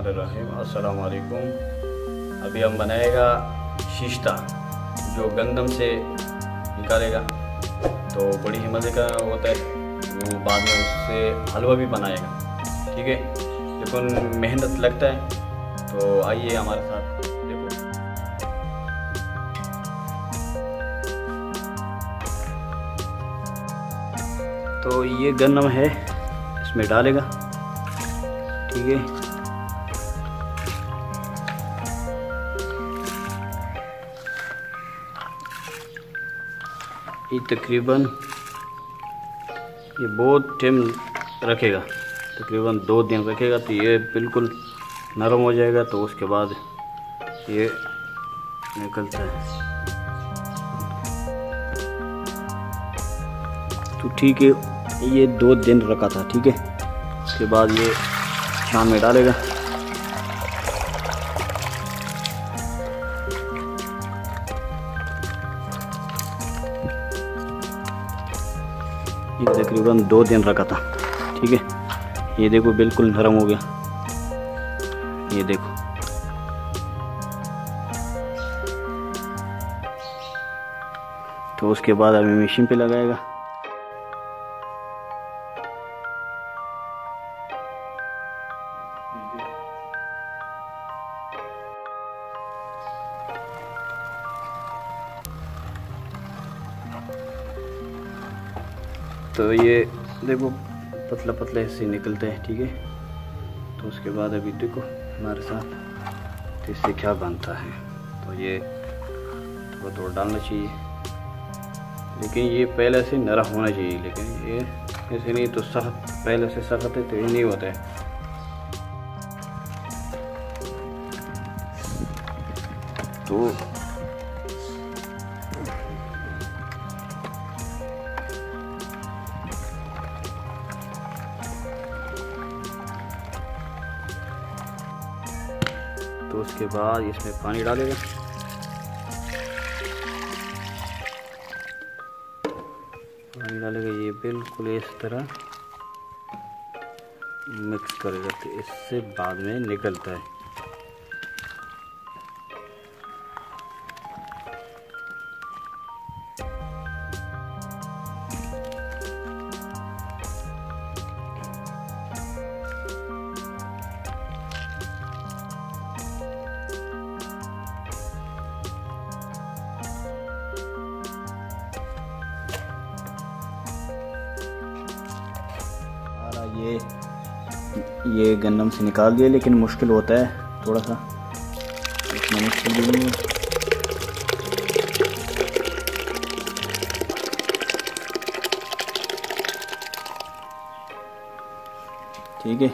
बिस्मिल्लाहिर्रहमानिर्रहीम। अस्सलाम वालेकुम। अभी हम बनाएगा शिश्ता जो गंदम से निकालेगा, तो बड़ी ही मज़े का होता है। वो बाद में उससे हलवा भी बनाएगा, ठीक है। लेकिन मेहनत लगता है, तो आइए हमारे साथ देखो। तो ये गंदम है, इसमें डालेगा, ठीक है। ये तकरीबन ये बहुत टाइम रखेगा, तकरीबन 2 दिन रखेगा, तो ये बिल्कुल नरम हो जाएगा। तो उसके बाद ये निकलता है। तो ठीक है, ये 2 दिन रखा था, ठीक है। उसके बाद ये छान में डालेगा। ये तकरीबन 2 दिन रखा था, ठीक है। ये देखो बिल्कुल नरम हो गया, ये देखो। तो उसके बाद अभी मशीन पे लगाएगा। तो ये देखो पतला पतला ऐसे निकलता है, ठीक है। तो उसके बाद अभी देखो हमारे साथ तो इससे क्या बनता है। तो ये थोड़ा थोड़ा डालना चाहिए, लेकिन ये पहले से नरम होना चाहिए। लेकिन ये ऐसे नहीं, तो सख्त पहले से सख्त है तो ये नहीं होता है। तो उसके बाद इसमें पानी डालेगा। पानी डालेगा, ये बिल्कुल इस तरह मिक्स करेगा, तो इससे बाद में निकलता है। ये गंदम से निकाल दिया, लेकिन मुश्किल होता है थोड़ा सा, इतना मुश्किल भी नहीं है। ठीक है,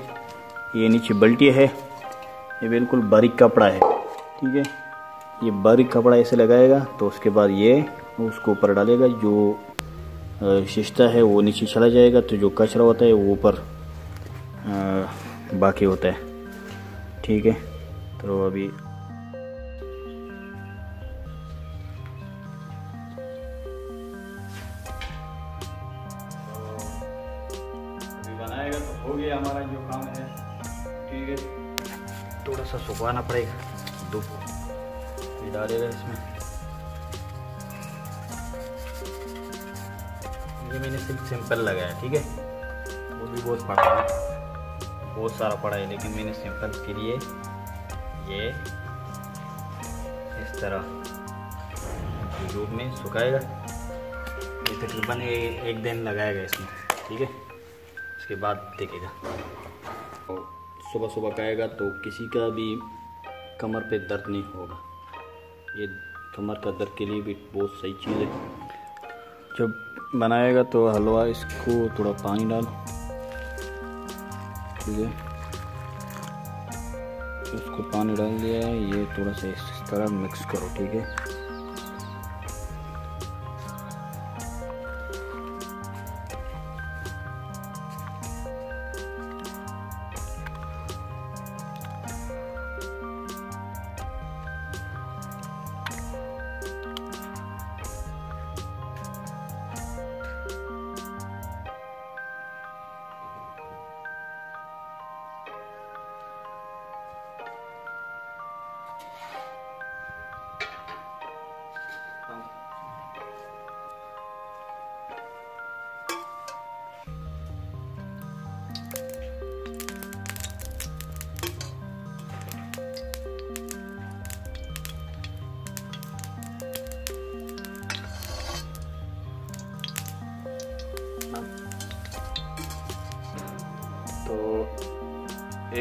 ये नीचे बल्टी है, ये बिल्कुल बारीक कपड़ा है, ठीक है। ये बारीक कपड़ा ऐसे लगाएगा, तो उसके बाद ये उसको ऊपर डालेगा। जो शिश्ता है वो नीचे चला जाएगा, तो जो कचरा होता है वो ऊपर बाकी होता है, ठीक है। तो अभी बनाएगा तो हो गया हमारा जो काम है, ठीक है। थोड़ा सा सुखाना पड़ेगा, धूप डालेगा इसमें। ये मैंने सिर्फ सिंपल लगाया, ठीक है। वो भी बहुत पड़ा है, बहुत सारा पड़ा है, लेकिन मैंने सिंपल के लिए ये इस तरह धूप में सुखाएगा। ये तकरीबन 1 दिन लगाएगा इसमें, ठीक है। उसके बाद देखेगा, तो सुबह सुबह खाएगा तो किसी का भी कमर पे दर्द नहीं होगा। ये कमर का दर्द के लिए भी बहुत सही चीज़ है। जब बनाएगा तो हलवा, इसको थोड़ा पानी डालो, ठीक है। उसको पानी डाल दिया है, ये थोड़ा सा इस तरह मिक्स करो, ठीक है।